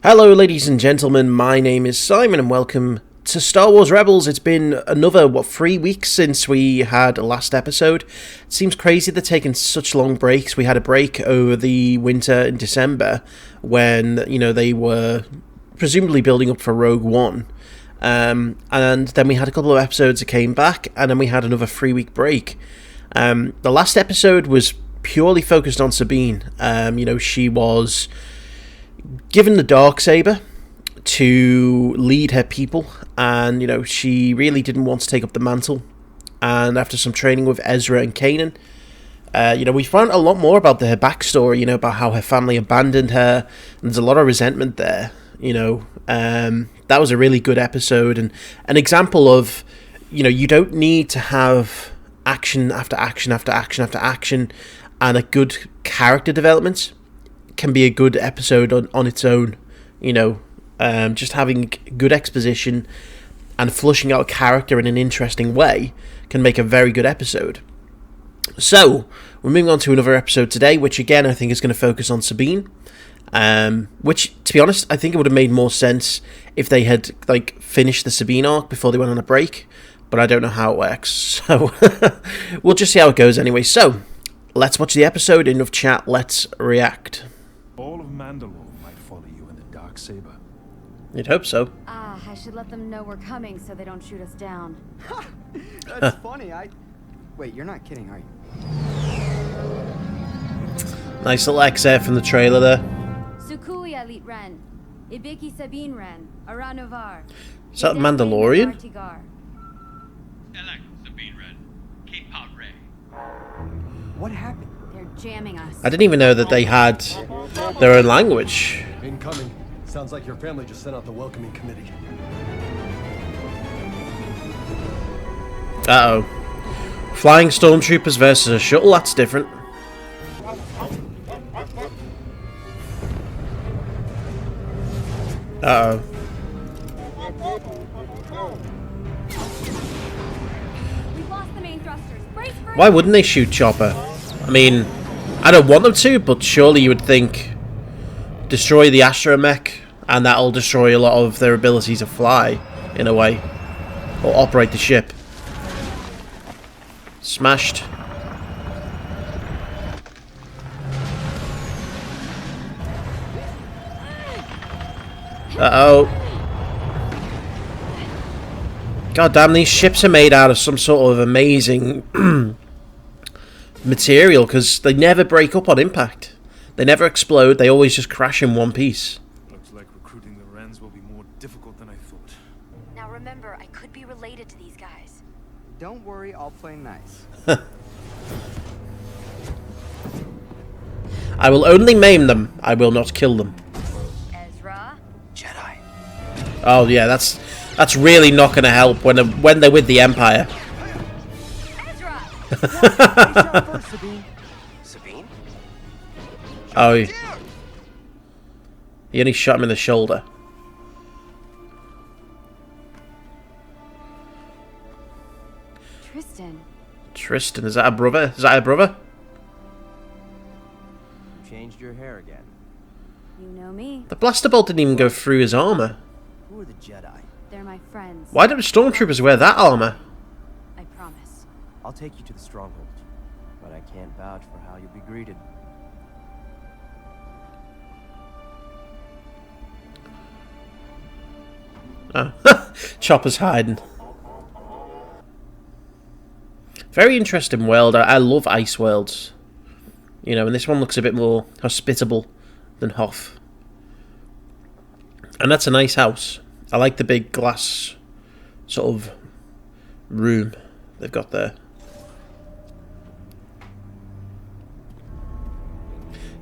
Hello ladies and gentlemen, my name is Simon and welcome to Star Wars Rebels. It's been another, 3 weeks since we had a last episode. It seems crazy they're taking such long breaks. We had a break over the winter in December when, they were presumably building up for Rogue One. And then we had a couple of episodes that came back, and then we had another 3-week break. The last episode was purely focused on Sabine. She was given the Darksaber to lead her people, and she really didn't want to take up the mantle. And after some training with Ezra and Kanan, we found a lot more about her backstory, about how her family abandoned her. There's a lot of resentment there. That was a really good episode, and an example of you don't need to have action after action after action after action, and a good character development can be a good episode on its own. Just having good exposition and flushing out a character in an interesting way can make a very good episode. So we're moving on to another episode today, which again I think is going to focus on Sabine. Which, to be honest, I think it would have made more sense if they had finished the Sabine arc before they went on a break, but I don't know how it works, so we'll just see how it goes anyway. So let's watch the episode. Enough chat, let's react. All of Mandalore might follow you in the Darksaber. You'd hope so. I should let them know we're coming so they don't shoot us down. That's funny. Wait, you're not kidding, are you? Nice little excerpt from the trailer there. YUUYA lit ren. Ibiki Sabine ren. Aranovar. Is that Mandalorian? What happened? They're jamming us. I didn't even know that they had their own language. Incoming. Sounds like your family just sent out the welcoming committee. Uh-oh. Flying stormtroopers versus a shuttle, that's different. Uh-oh. We've lost the main thrusters. Brace for Why wouldn't they shoot Chopper? I mean, I don't want them to, but surely you would think destroy the astromech, and that'll destroy a lot of their ability to fly, in a way. Or operate the ship. Smashed. Uh-oh. God damn, these ships are made out of some sort of amazing material, because they never break up on impact. They never explode, they always just crash in one piece. Looks like recruiting the Wrens will be more difficult than I thought. Now remember, I could be related to these guys. Don't worry, I'll play nice. I will only maim them, I will not kill them. Ezra? Jedi. Oh yeah, that's really not going to help when they're with the Empire. Ezra! Sabine? Oh, he only shot him in the shoulder. Tristan, is that a brother? Is that a brother? You changed your hair again. You know me. The blaster bolt didn't even go through his armor. Who are the Jedi? They're my friends. Why don't stormtroopers wear that armor? I promise. I'll take you to the stronghold, but I can't vouch for how you'll be greeted. Oh, Chopper's hiding. Very interesting world. I love ice worlds. And this one looks a bit more hospitable than Hoth. And that's a nice house. I like the big glass sort of room they've got there.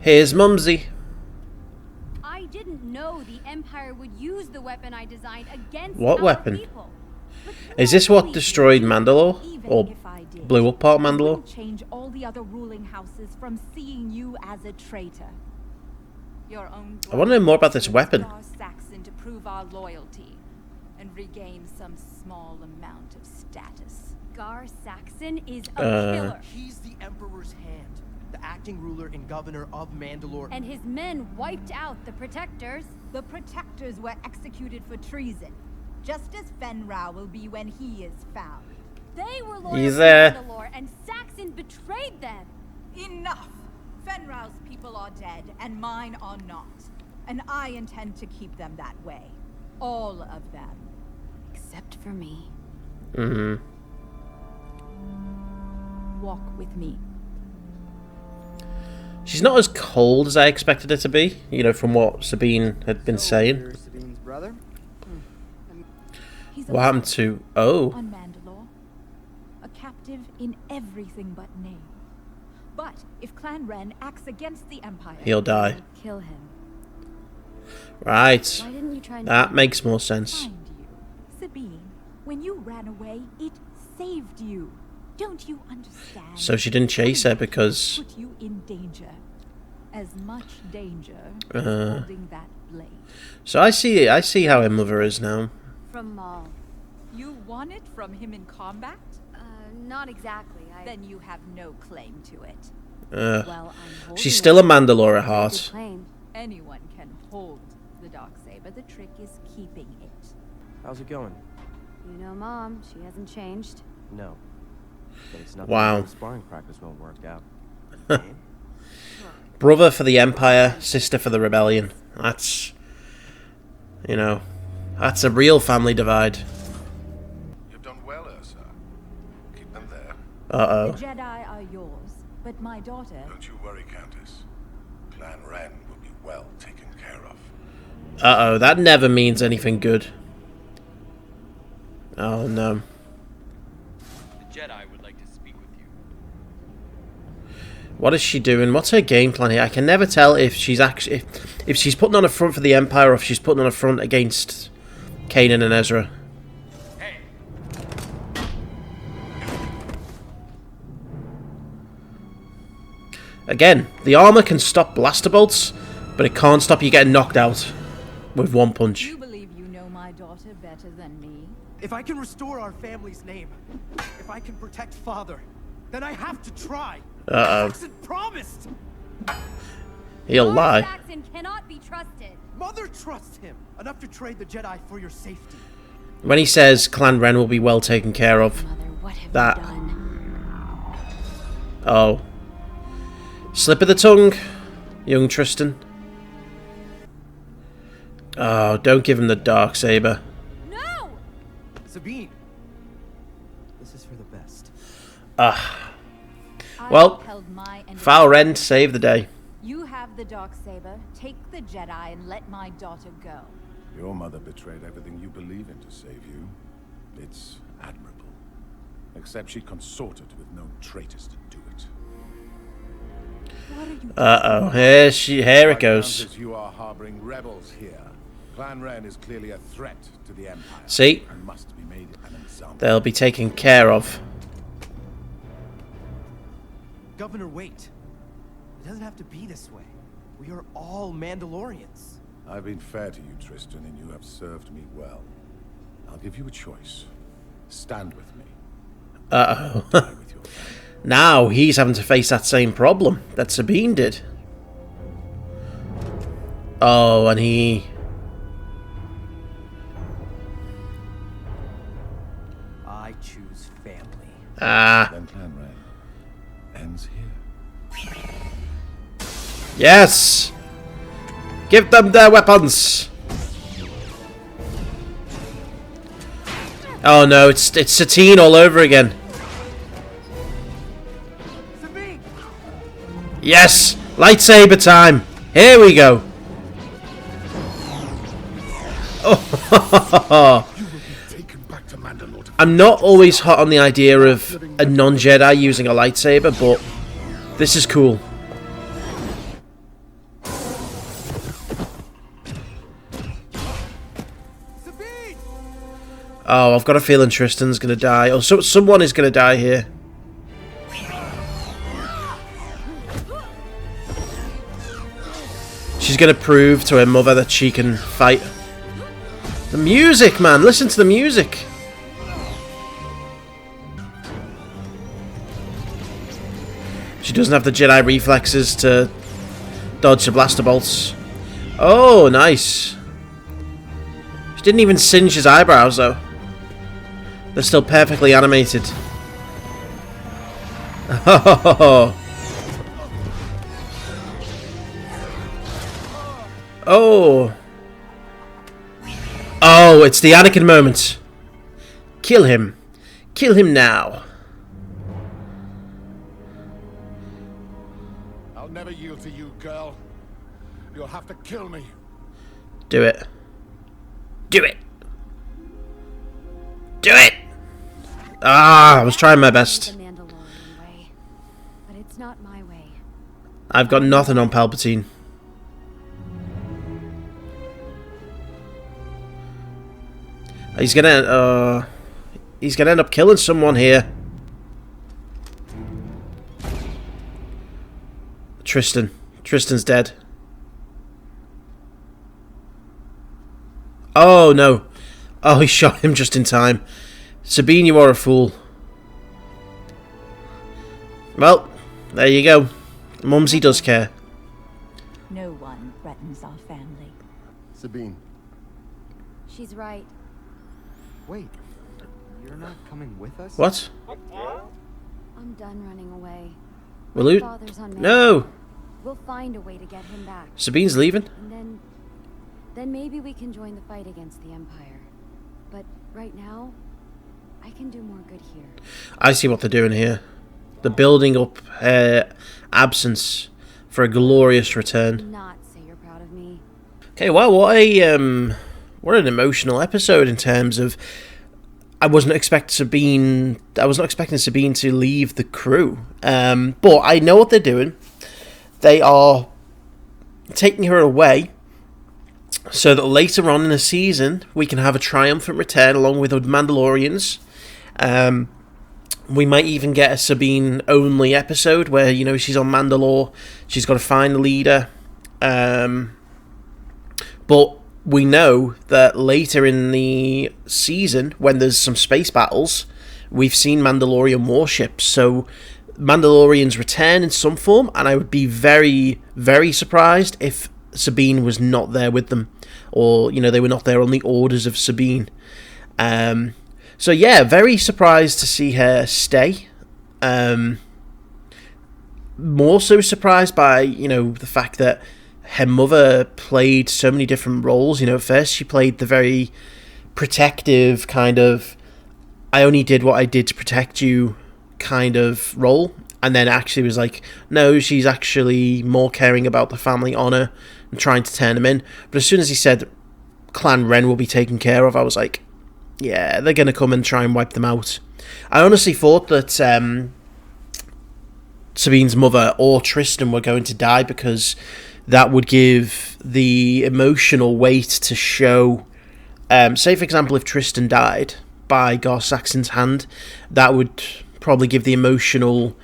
Here's Mumsy. I didn't know the Empire would use the weapon I designed against What our weapon? people. Is this what destroyed Mandalore? Or blew up part of Mandalore? Change all the other ruling houses from seeing you as a traitor. Your own I want to know more about this weapon. Saxon to prove our loyalty and regain some small amount of status. Gar Saxon is a killer. He's the Emperor's hand. the acting ruler and governor of Mandalore. And his men wiped out the protectors. The protectors were executed for treason, just as Fenrau will be when he is found. They were loyal He's to there. Mandalore, and Saxon betrayed them. Enough! Fenrau's people are dead, and mine are not. And I intend to keep them that way. All of them. Except for me. Mm-hmm. Walk with me. She's not as cold as I expected her to be, you know, from what Sabine had been saying. You're Sabine's brother? He's What happened to... Oh. on Mandalore. A captive in everything but name. But if Clan Ren acts against the Empire, He'll die. Kill him. Right. Why didn't you try and That makes more sense. find you. Sabine, when you ran away, it saved you. Don't you understand? So she didn't chase her because... Put you in danger. As much danger Uh. as holding that blade. So I see how her mother is now. From Maul. You won it from him in combat? Not exactly. Then you have no claim to it. Well, I'm holding She's still a it. Mandalore at Good heart. claim. Anyone can hold the Darksaber. The trick is keeping it. How's it going? You know, Mom, she hasn't changed. No. But it's nothing. Wow. The sparring practice won't work out. Brother for the Empire, sister for the Rebellion. That's... You know... That's a real family divide. You've done well, Ursa. Keep them there. Uh-oh. The Jedi are yours, but my daughter... Don't you worry, Countess. Clan Ren will be well taken care of. Uh-oh, that never means anything good. Oh, no. The Jedi would like to speak with you. What is she doing? What's her game plan here? I can never tell if she's actually... If she's putting on a front for the Empire or if she's putting on a front against Kanan and Ezra. Hey, Again, the armor can stop blaster bolts, but it can't stop you getting knocked out with one punch. You believe you know my daughter better than me? If I can restore our family's name, if I can protect Father, then I have to try. Uh-oh. Saxon promised. He'll Lord lie. Saxon cannot be trusted. Mother trusts him enough to trade the Jedi for your safety. When he says Clan Ren will be well taken care of. Mother, what have That- you done? Oh. Slip of the tongue, young Tristan. Oh, don't give him the Darksaber. No! Sabine, this is for the best. Ah. I Well, upheld my end of Foul the Ren bargain. saved the day. You have the Darksaber. Take the Jedi and let my daughter go. Your mother betrayed everything you believe in to save you. It's admirable. Except she consorted with known traitors to do it. What are you Uh-oh. Here it goes. Countess, you are harboring rebels here. Clan Ren is clearly a threat to the Empire. See? And must be made an example. They'll be taken care of. Governor, wait. It doesn't have to be this way. We are all Mandalorians. I've been fair to you, Tristan, and you have served me well. I'll give you a choice. Stand with me. Uh-oh. Die with your family. Now he's having to face that same problem that Sabine did. Oh, and he... I choose family. Ah. Then Clan Ren ends here. Yes! Give them their weapons! Oh no, it's Satine all over again. Sabine! Yes! Lightsaber time! Here we go! Oh, You will be taken back to Mandalore. I'm not always hot on the idea of a non-Jedi using a lightsaber, but this is cool. Sabine! Oh, I've got a feeling Tristan's gonna die. Or someone is gonna die here. She's gonna prove to her mother that she can fight. The music, man! Listen to the music! She doesn't have the Jedi reflexes to dodge the blaster bolts. Oh, nice. She didn't even singe his eyebrows, though. They're still perfectly animated. Oh. Oh. Oh, it's the Anakin moment. Kill him. Kill him now. I'll never yield to you, girl. You'll have to kill me. Do it. Do it. Do it. Ah, I was trying my best. The Mandalorian way, but it's not my way. I've got nothing on Palpatine. He's gonna end up killing someone here. Tristan's dead. Oh no. Oh, he shot him just in time. Sabine, you are a fool. Well, there you go. Mumsy does care. No one threatens our family. Sabine. She's right. Wait, you're not coming with us? What? I'm done running away. Will you? Father's on No. Mandalore. We'll find a way to get him back. Sabine's leaving. And then maybe we can join the fight against the Empire. But right now, I can do more good here. I see what they're doing here. They're building up her absence for a glorious return. Not say you're proud of me. Okay, well, what an emotional episode in terms of I wasn't expecting Sabine to leave the crew. But I know what they're doing. They are taking her away so that later on in the season we can have a triumphant return along with the Mandalorians. We might even get a Sabine-only episode where, you know, she's on Mandalore, she's got to find the leader. But we know that later in the season, when there's some space battles, we've seen Mandalorian warships, so Mandalorians return in some form, and I would be very, very surprised if Sabine was not there with them, or, you know, they were not there on the orders of Sabine. So yeah, very surprised to see her stay. More so surprised by, you know, the fact that her mother played so many different roles. You know, first she played the very protective kind of, I only did what I did to protect you kind of role, and then actually was like, no, she's actually more caring about the family honor and trying to turn them in. But as soon as he said Clan Ren will be taken care of, I was like, yeah, they're going to come and try and wipe them out. I honestly thought that Sabine's mother or Tristan were going to die, because that would give the emotional weight to show, say for example, if Tristan died by Gar Saxon's hand, that would probably give the emotional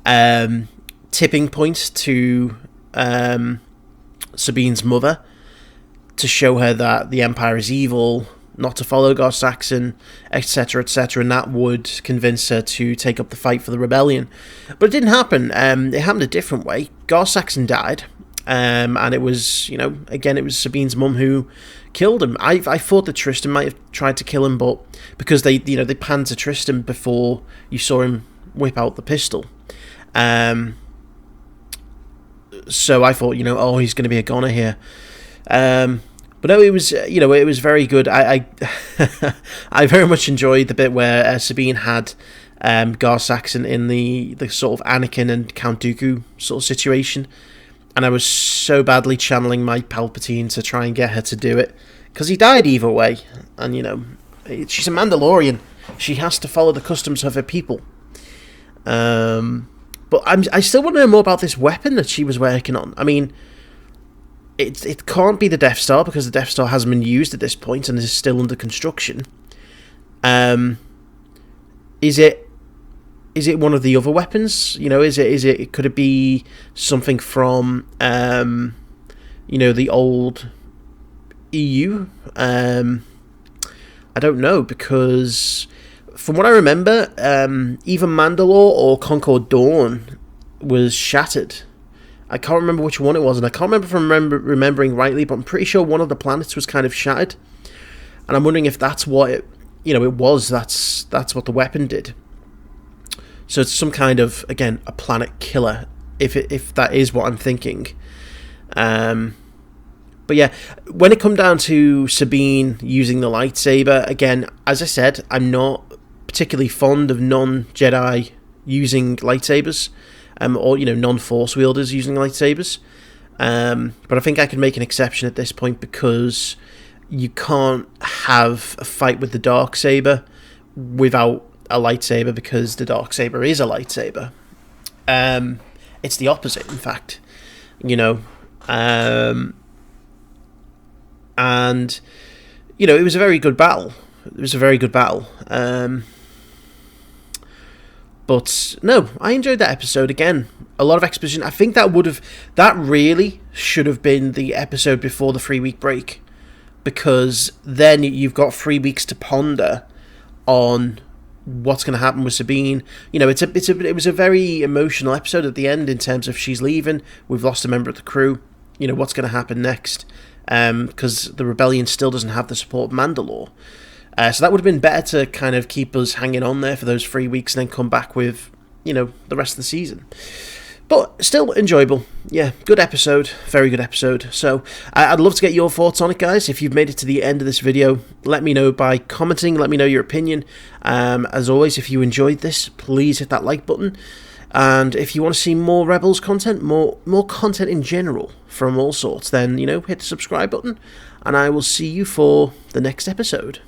tipping point to Sabine's mother, to show her that the Empire is evil, not to follow Gar Saxon, etc., etc., and that would convince her to take up the fight for the rebellion. But it didn't happen. It happened a different way. Gar Saxon died, and it was, you know, again, it was Sabine's mum who killed him. I thought that Tristan might have tried to kill him, but because they panned to Tristan before you saw him whip out the pistol. So I thought, you know, oh, he's going to be a goner here. But no, it was, you know, it was very good. I I very much enjoyed the bit where Sabine had Gar Saxon in the sort of Anakin and Count Dooku sort of situation, and I was so badly channeling my Palpatine to try and get her to do it, because he died either way, and, you know, she's a Mandalorian. She has to follow the customs of her people. But I still want to know more about this weapon that she was working on. I mean, it can't be the Death Star, because the Death Star hasn't been used at this point and is still under construction. Is it one of the other weapons? You know, could it be something from you know, the old EU? I don't know, because from what I remember, either Mandalore or Concord Dawn was shattered. I can't remember which one it was, and I can't remember if I'm remembering rightly, but I'm pretty sure one of the planets was kind of shattered. And I'm wondering if that's what it was. That's what the weapon did. So it's some kind of, again, a planet killer, if that is what I'm thinking. But yeah, when it come down to Sabine using the lightsaber, again, as I said, I'm not particularly fond of non-Jedi using lightsabers, or non-Force wielders using lightsabers. But I think I can make an exception at this point, because you can't have a fight with the Darksaber without a lightsaber, because the Darksaber is a lightsaber. It's the opposite, in fact. And it was a very good battle. But no, I enjoyed that episode. Again, a lot of exposition. I think that really should have been the episode before the 3-week break, because then you've got 3 weeks to ponder on what's going to happen with Sabine. It was a very emotional episode at the end, in terms of she's leaving, we've lost a member of the crew, what's going to happen next, because the rebellion still doesn't have the support of Mandalore. So that would have been better to kind of keep us hanging on there for those 3 weeks, and then come back with the rest of the season. But still enjoyable. Yeah, good episode. Very good episode. So I'd love to get your thoughts on it, guys. If you've made it to the end of this video, let me know by commenting. Let me know your opinion. As always, if you enjoyed this, please hit that like button. And if you want to see more Rebels content, more content in general from all sorts, then, hit the subscribe button. And I will see you for the next episode.